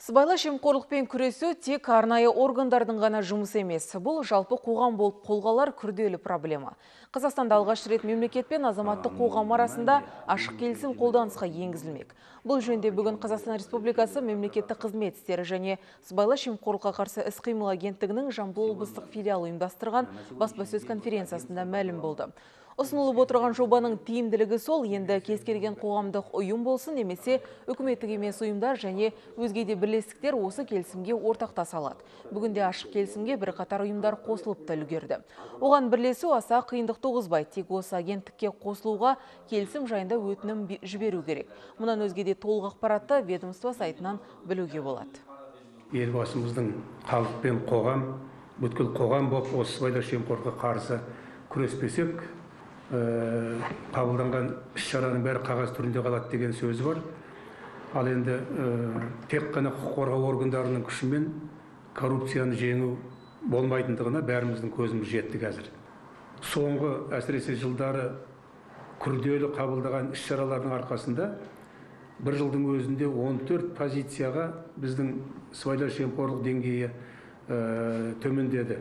Сыбайлас жемқорлықпен күресу тек арнайы органдардың ғана жұмысы емес. Бұл жалпы қоғам болып қолғалар күрделі проблема. Қазақстанда алғаш рет мемлекет пен азаматтық қоғам арасында ашық келісім қолданысқа енгізілмек. Бұл жөнінде бүгін Қазақстан Республикасы мемлекеттік қызмет істері және сыбайлас жемқорлыққа қарсы іс-қимыл агенттігінің Жамбыл облыстық филиалы ұйымдастырған баспасөз конференциясында мәлім болды. Ұсынылып отырған жобаның тиімділігі сол, енді кез келген қоғамдық ұйым болсын немесе үкіметтік емес ұйымдар және өзге де бірлестіктер осы келісімге ортақтаса алады. Бүгінде ашық келісімге бірқатар ұйымдар қосылып та үлгерді. Оған бірлесу аса қиындық туғызбайды, тек осы агенттікке қосылуға келісім жайында өтінім жіберу керек. Мұнан өзге де толық ақпаратты ведомство сайтынан білуге болады. Елбасымыздың халық пен қоғам, бүткіл қоғам болып осы сыбайлас жемқорлыққа қарсы күреспесек, қабылданған іс-шараның бәрі қағаз түрінде қалады деген сөзі бар. Ал енді тек қана құқық қорғау органдарының күшімен коррупцияны жеңу болмайтындығына бәріміздің көзіміз жетті қазір. Соңғы әсіресе жылдары күрделі қабылдаған іс-шаралардың арқасында бір жылдың өзінде 14 позицияға біздің сыбайлас жемқорлық деңгейі төмендеді.